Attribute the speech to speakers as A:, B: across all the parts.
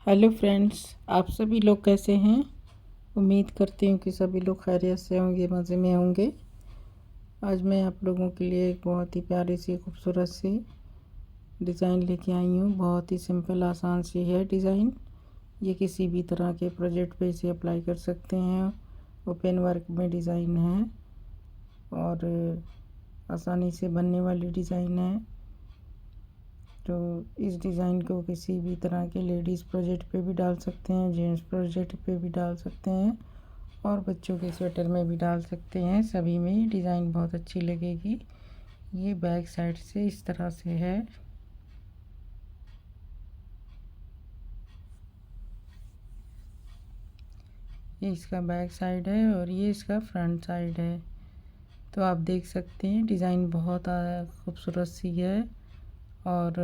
A: Hello friends, आप सभी लोग कैसे हैं। उम्मीद करती हूँ कि सभी लोग खैरियत से होंगे, मज़े में होंगे। आज मैं आप लोगों के लिए एक बहुत ही प्यारी सी खूबसूरत सी डिज़ाइन लेके आई हूँ। बहुत ही सिंपल आसान सी है डिज़ाइन। ये किसी भी तरह के प्रोजेक्ट पे इसे अप्लाई कर सकते हैं। ओपन वर्क में डिज़ाइन है और आसानी से बनने वाली डिज़ाइन है। तो इस डिज़ाइन को किसी भी तरह के लेडीज़ प्रोजेक्ट पे भी डाल सकते हैं, जेंट्स प्रोजेक्ट पे भी डाल सकते हैं और बच्चों के स्वेटर में भी डाल सकते हैं। सभी में डिज़ाइन बहुत अच्छी लगेगी। ये बैक साइड से इस तरह से है। ये इसका बैक साइड है और ये इसका फ्रंट साइड है। तो आप देख सकते हैं डिज़ाइन बहुत खूबसूरत सी है और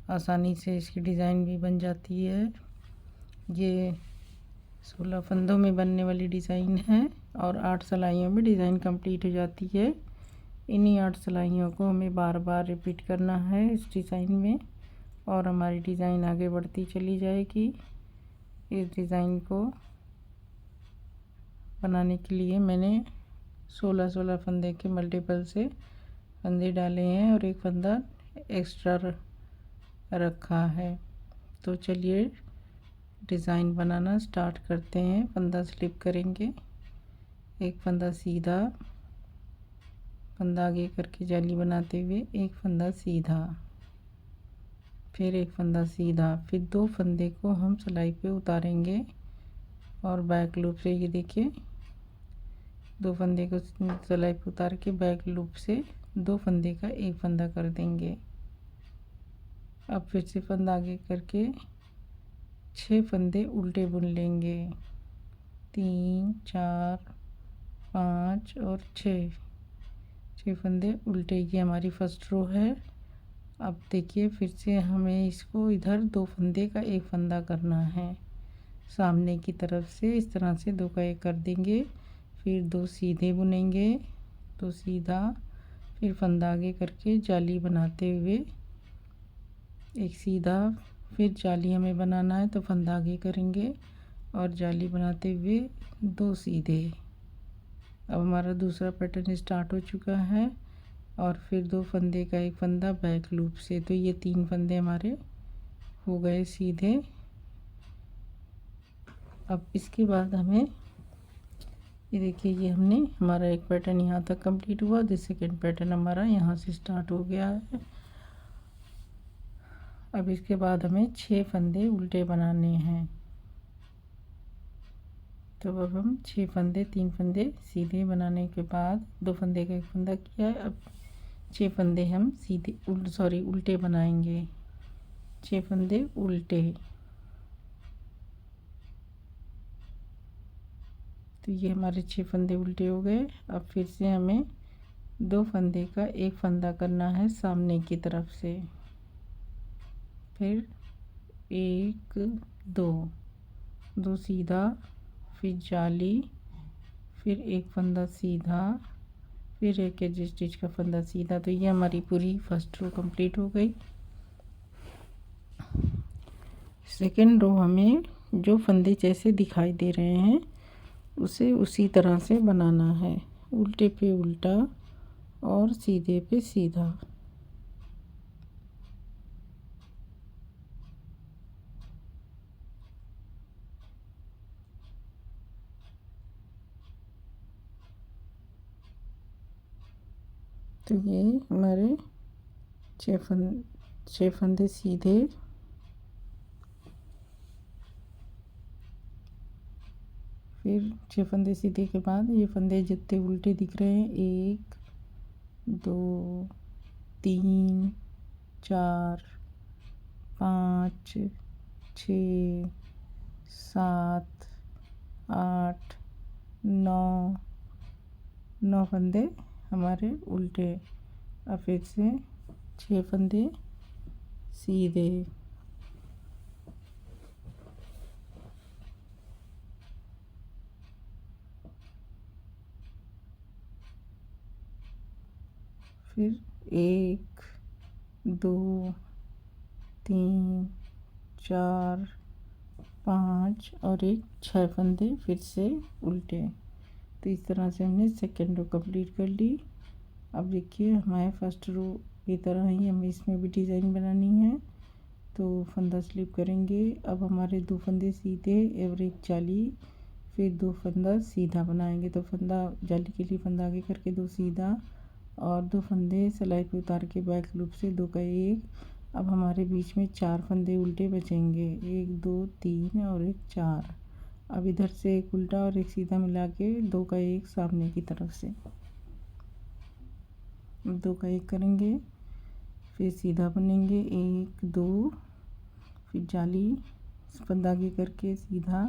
A: आसानी से इसकी डिज़ाइन भी बन जाती है। ये 16 फंदों में बनने वाली डिज़ाइन है और 8 सिलाइयों में डिज़ाइन कंप्लीट हो जाती है। इन्हीं 8 सिलाइयों को हमें बार बार रिपीट करना है इस डिज़ाइन में और हमारी डिज़ाइन आगे बढ़ती चली जाएगी। इस डिज़ाइन को बनाने के लिए मैंने 16 फंदे के मल्टीपल से फंदे डाले हैं और एक फंदा एक्स्ट्रा रखा है। तो चलिए डिज़ाइन बनाना स्टार्ट करते हैं। फंदा स्लिप करेंगे, एक फंदा सीधा, फंदा आगे करके जाली बनाते हुए एक फंदा सीधा, फिर एक फंदा सीधा, फिर 2 फंदे को हम सिलाई पे उतारेंगे और बैक लूप से ये देखिए 2 फंदे को सिलाई पे उतार के बैक लूप से 2 फंदे का एक फंदा कर देंगे। अब फिर से फंदा आगे करके 6 फंदे उल्टे बुन लेंगे। 3 4 5 और 6 फंदे उल्टे। ये हमारी फर्स्ट रो है। अब देखिए फिर से हमें इसको इधर 2 फंदे का एक फंदा करना है। सामने की तरफ से इस तरह से 2 का एक कर देंगे, फिर 2 सीधे बुनेंगे, 2 सीधा, फिर फंदा आगे करके जाली बनाते हुए एक सीधा, फिर जाली हमें बनाना है तो फंदा आगे करेंगे और जाली बनाते हुए 2 सीधे। अब हमारा दूसरा पैटर्न स्टार्ट हो चुका है और फिर 2 फंदे का एक फंदा बैक लूप से। तो ये 3 फंदे हमारे हो गए सीधे। अब इसके बाद हमें ये देखिए, ये हमने हमारा एक पैटर्न यहाँ तक कंप्लीट हुआ। सेकंड पैटर्न हमारा यहाँ से स्टार्ट हो गया है। अब इसके बाद हमें 6 फंदे उल्टे बनाने हैं। तो अब हम 6 फंदे, 3 फंदे सीधे बनाने के बाद 2 फंदे का एक फंदा किया है। अब 6 फंदे हम सीधे उल्टे बनाएंगे। 6 फंदे उल्टे। तो ये हमारे 6 फंदे उल्टे हो गए। अब फिर से हमें 2 फंदे का एक फंदा करना है सामने की तरफ से, फिर 1 2 सीधा, फिर जाली, फिर एक फंदा सीधा, फिर एक एज स्टिच का फंदा सीधा। तो ये हमारी पूरी फर्स्ट रो कंप्लीट हो गई। सेकंड रो हमें जो फंदे जैसे दिखाई दे रहे हैं उसे उसी तरह से बनाना है। उल्टे पे उल्टा और सीधे पे सीधा। तो ये हमारे 6 फंदे सीधे, फिर 6 फंदे सीधे के बाद ये फंदे जितने उल्टे दिख रहे हैं 1 2 3 4 5 6 7 8 9 फंदे हमारे उल्टे। अब फिर से 6 फंदे सीधे, फिर 1 2 3 4 5 और एक 6 फंदे फिर से उल्टे। तो इस तरह से हमने सेकेंड रो कंप्लीट कर ली। अब देखिए हमारे फर्स्ट रो की तरह ही हमें इसमें भी डिज़ाइन बनानी है। तो फंदा स्लिप करेंगे। अब हमारे 2 फंदे सीधे और एक जाली, फिर 2 फंदा सीधा बनाएंगे। तो फंदा जाली के लिए फंदा आगे करके 2 सीधा और 2 फंदे सिलाई पे उतार के बैक लूप से 2 का 1। अब हमारे बीच में 4 फंदे उल्टे बचेंगे, 1 2 3 और एक 4। अब इधर से एक उल्टा और एक सीधा मिला के 2 का 1 सामने की तरफ से 2 का 1 करेंगे, फिर सीधा बनेंगे 1 2, फिर जाली फंदा आगे करके सीधा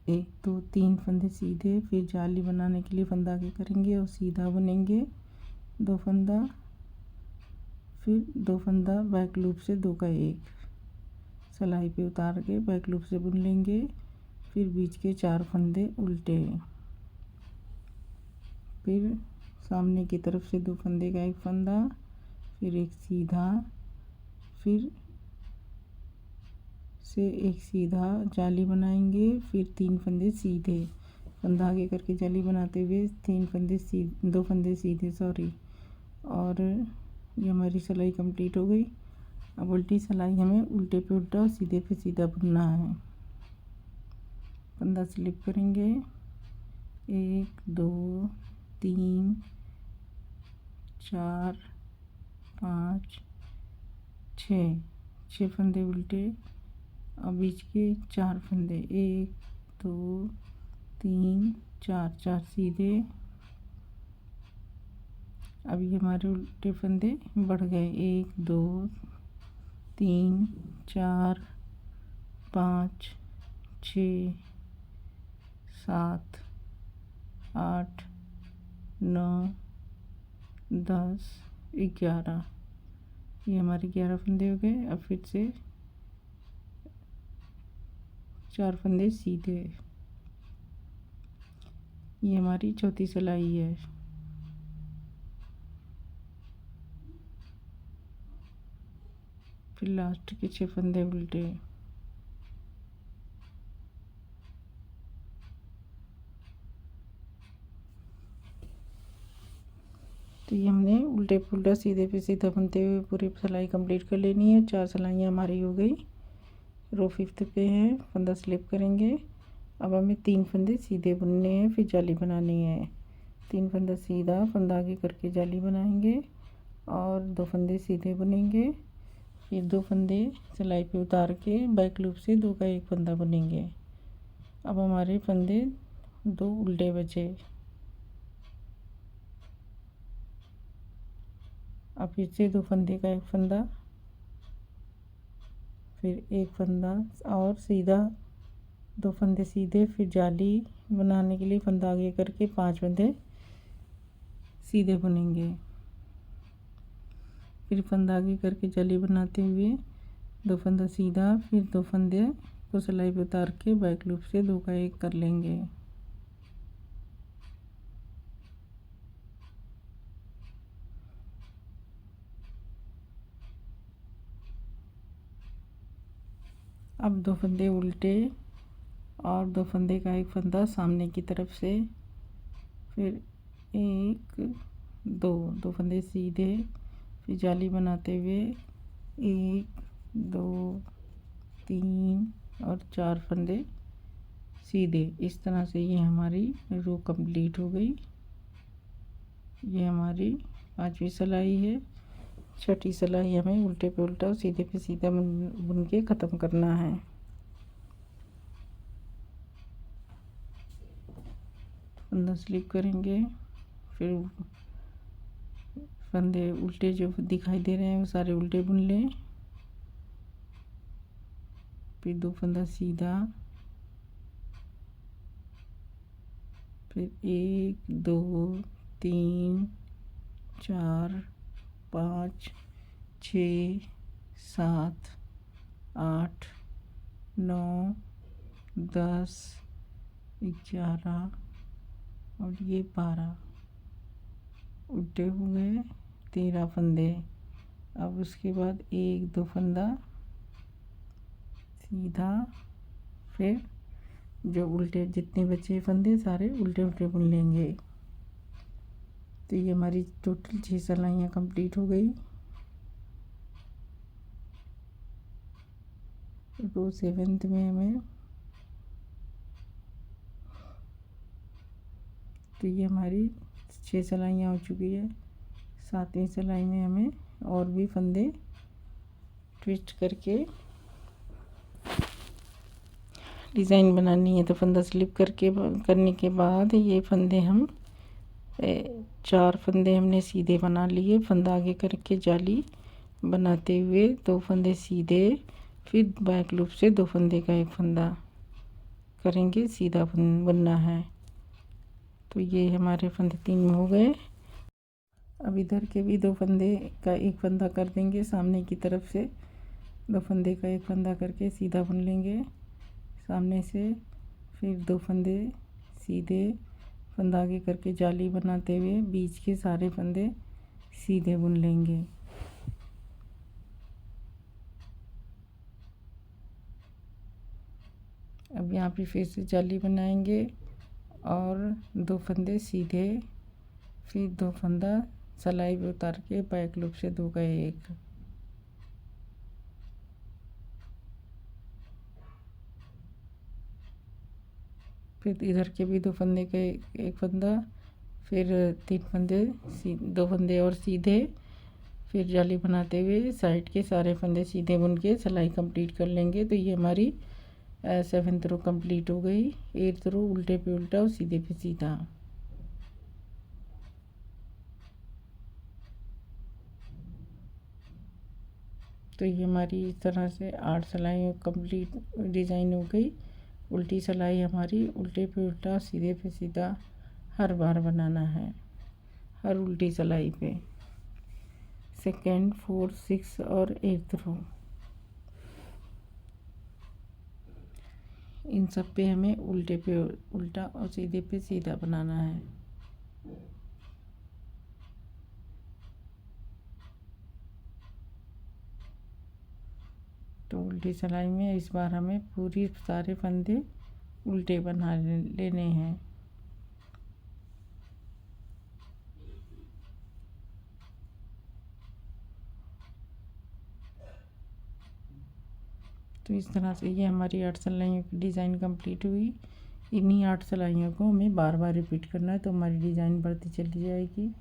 A: 1 2 3 फंदे सीधे, फिर जाली बनाने के लिए फंदा आगे करेंगे और सीधा बनेंगे 2 फंदा, फिर 2 फंदा बैक लूप से 2 का 1 सिलाई पे उतार के बैक लूप से बुन लेंगे। फिर बीच के 4 फंदे उल्टे, फिर सामने की तरफ से 2 फंदे का 1 फंदा, फिर एक सीधा, फिर से एक सीधा जाली बनाएंगे, फिर 3 फंदे सीधे फंदा आगे करके जाली बनाते हुए 2 फंदे सीधे सॉरी। और ये हमारी सिलाई कंप्लीट हो गई। अब उल्टी सिलाई हमें उल्टे पे उल्टा और सीधे पे सीधा बुनना है। फंदा स्लिप करेंगे 1 2 3 4 5 6 फंदे उल्टे। अब बीच के 4 फंदे 1 2 3 4 सीधे। अब ये हमारे उल्टे फंदे बढ़ गए 1 2 3 4 5 6 7 8 9 10 11। ये हमारे 11 फंदे हो गए। अब फिर से 4 फंदे सीधे। ये हमारी चौथी सिलाई है। फिर लास्ट के 6 फंदे उल्टे। तो ये हमने उल्टे पे उल्टा सीधे पे सीधा बनते हुए पूरी सिलाई कंप्लीट कर लेनी है। 4 सिलाइयाँ हमारी हो गई। रो 5th पे है, फंदा स्लिप करेंगे। अब हमें 3 फंदे सीधे बुनने हैं, फिर जाली बनानी है। 3 फंदा सीधा फंदा आगे करके जाली बनाएंगे और 2 फंदे सीधे बुनेंगे, फिर 2 फंदे सिलाई पे उतार के बैक लूप से 2 का 1 फंदा बुनेंगे। अब हमारे फंदे 2 उल्टे बचे। अब फिर से 2 फंदे का 1 फंदा, फिर 1 फंदा और सीधा 2 फंदे सीधे, फिर जाली बनाने के लिए फंदा आगे करके 5 फंदे सीधे बुनेंगे। फिर फंदा आगे करके जाली बनाते हुए 2 फंदा सीधा, फिर 2 फंदे को सिलाई पे उतार के बैक लूप से 2 का 1 कर लेंगे। अब 2 फंदे उल्टे और 2 फंदे का 1 फंदा सामने की तरफ से, फिर 1 2 फंदे सीधे, फिर जाली बनाते हुए 1 2 3 और 4 फंदे सीधे। इस तरह से ये हमारी रो कंप्लीट हो गई। ये हमारी 5वीं सिलाई है। 6ठी सिलाई हमें उल्टे पे उल्टा और सीधे पे सीधा बुन के ख़त्म करना है। फंदा स्लिप करेंगे, फिर फंदे उल्टे जो दिखाई दे रहे हैं वो सारे उल्टे बुन लें, फिर 2 फंदा सीधा, फिर 1 2 3 4 5 6 7 8 9 10 11 और ये 12 उल्टे हो गए 13 फंदे। अब उसके बाद 1 2 फंदा सीधा, फिर जो उल्टे जितने बचे फंदे सारे उल्टे उल्टे बुन लेंगे। तो ये हमारी टोटल 6 सिलाइयाँ कंप्लीट हो गई। रो 7th में हमें, तो ये हमारी 6 सिलाइयाँ हो चुकी है। 7वीं सिलाई में हमें और भी फंदे ट्विस्ट करके डिज़ाइन बनानी है। तो फंदा स्लिप करके करने के बाद ये फंदे हम 4 फंदे हमने सीधे बना लिए। फंदा आगे करके जाली बनाते हुए 2 फंदे सीधे, फिर बैक लूप से 2 फंदे का एक फंदा करेंगे, सीधा बनना है। तो ये हमारे फंदे 3 हो गए। अब इधर के भी 2 फंदे का एक फंदा कर देंगे सामने की तरफ से। 2 फंदे का एक फंदा करके सीधा बुन लेंगे सामने से, फिर 2 फंदे सीधे, फंदा आगे करके जाली बनाते हुए बीच के सारे फंदे सीधे बुन लेंगे। अब यहाँ पे फिर से जाली बनाएंगे और 2 फंदे सीधे, फिर 2 फंदा सिलाई पे उतार के बैक लूप से 2 का एक, फिर इधर के भी 2 फंदे के एक फंदा, फिर 3 फंदे 2 फंदे और सीधे, फिर जाली बनाते हुए साइड के सारे फंदे सीधे बुन के सिलाई कंप्लीट कर लेंगे। तो ये हमारी 7th रो कंप्लीट हो गई। 8th रो उल्टे पे उल्टा और सीधे पे सीधा। तो ये हमारी इस तरह से 8 सिलाई कंप्लीट डिज़ाइन हो गई। उल्टी सिलाई हमारी उल्टे पे उल्टा सीधे पे सीधा हर बार बनाना है, हर उल्टी सिलाई पे। 2nd, 4th, 6th और 8th रो, इन सब पे हमें उल्टे पे उल्टा और सीधे पे सीधा बनाना है। तो उल्टी सिलाई में इस बार हमें पूरी सारे फंदे उल्टे बना लेने हैं। तो इस तरह से ये हमारी 8 सिलाइयों की डिज़ाइन कंप्लीट हुई। इन्हीं 8 सिलाइयों को हमें बार बार रिपीट करना है, तो हमारी डिज़ाइन बढ़ती चली जाएगी।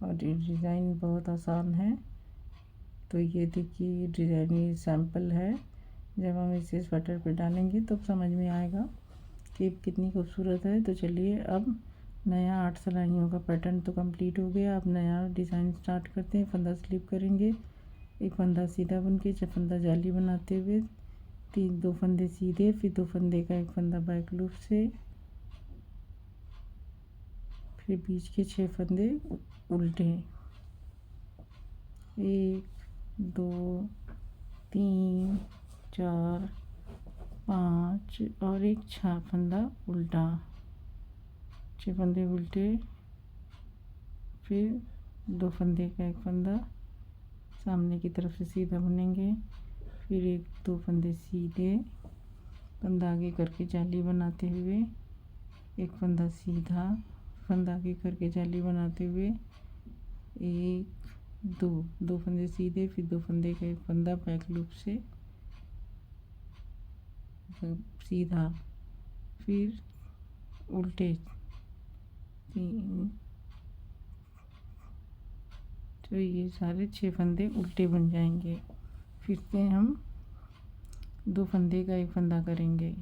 A: और ये डिज़ाइन बहुत आसान है। तो ये देखिए डिज़ाइन ये सैम्पल है, जब हम इसे स्वेटर पे डालेंगे तो समझ में आएगा कि कितनी खूबसूरत है। तो चलिए अब नया 8 सिलाइयों का पैटर्न तो कंप्लीट हो गया। अब नया डिज़ाइन स्टार्ट करते हैं। फंदा स्लिप करेंगे, एक फंदा सीधा बुन के फंदा जाली बनाते हुए 2 फंदे सीधे, फिर 2 फंदे का एक फंदा बैक लूप से, फिर बीच के 6 फंदे उल्टे, 1 2 3 4 5 और एक 6 फंदा उल्टा, 6 फंदे उल्टे, फिर 2 फंदे का एक फंदा सामने की तरफ से सीधा बुनेंगे, फिर 1 2 फंदे सीधे, फंदा आगे करके जाली बनाते हुए एक फंदा सीधा, फंदा आगे करके जाली बनाते हुए 1 2 फंदे सीधे, फिर 2 फंदे का एक फंदा बैक लूप से सीधा, फिर उल्टे 3। तो ये सारे 6 फंदे उल्टे बन जाएंगे। फिर से हम 2 फंदे का एक फंदा करेंगे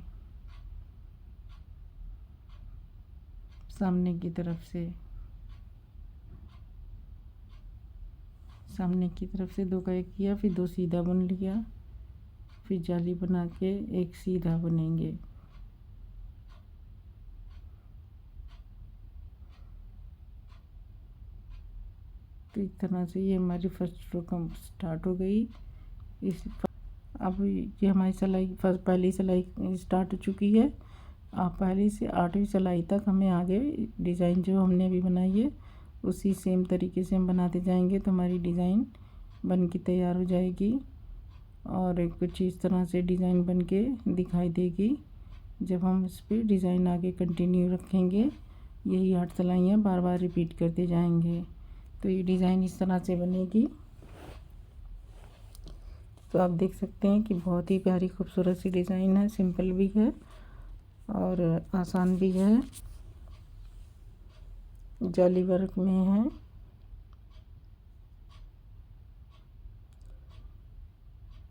A: सामने की तरफ से, सामने की तरफ से 2 का एक किया, फिर 2 सीधा बुन लिया, फिर जाली बना के एक सीधा बुनेंगे। तो इस तरह से ये हमारी फर्स्ट रो कम स्टार्ट हो गई। अब ये हमारी सिलाई पहली सिलाई स्टार्ट हो चुकी है। आप पहली से 8वीं सिलाई तक हमें आगे डिज़ाइन जो हमने अभी बनाई है उसी सेम तरीके से हम बनाते जाएंगे, तो हमारी डिज़ाइन बन के तैयार हो जाएगी। और कुछ इस तरह से डिज़ाइन बन के दिखाई देगी। जब हम इस पर डिज़ाइन आगे कंटिन्यू रखेंगे, यही 8 सिलाइयाँ बार बार रिपीट करते जाएंगे, तो ये डिज़ाइन इस तरह से बनेगी। तो आप देख सकते हैं कि बहुत ही प्यारी खूबसूरत सी डिज़ाइन है, सिंपल भी है और आसान भी है, जाली वर्क में है।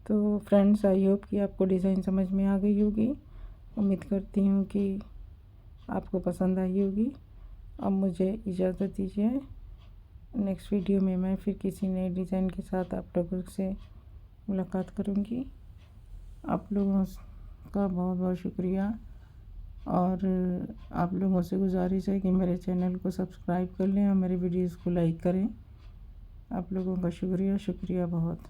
A: तो फ्रेंड्स, आई होप कि आपको डिज़ाइन समझ में आ गई होगी। उम्मीद करती हूँ कि आपको पसंद आई होगी। अब मुझे इजाज़त दीजिए, नेक्स्ट वीडियो में मैं फिर किसी नए डिज़ाइन के साथ आप लोगों से मुलाकात करूँगी। आप लोगों का बहुत बहुत शुक्रिया और आप लोगों से गुजारिश है कि मेरे चैनल को सब्सक्राइब कर लें और मेरे वीडियोस को लाइक करें। आप लोगों का शुक्रिया बहुत।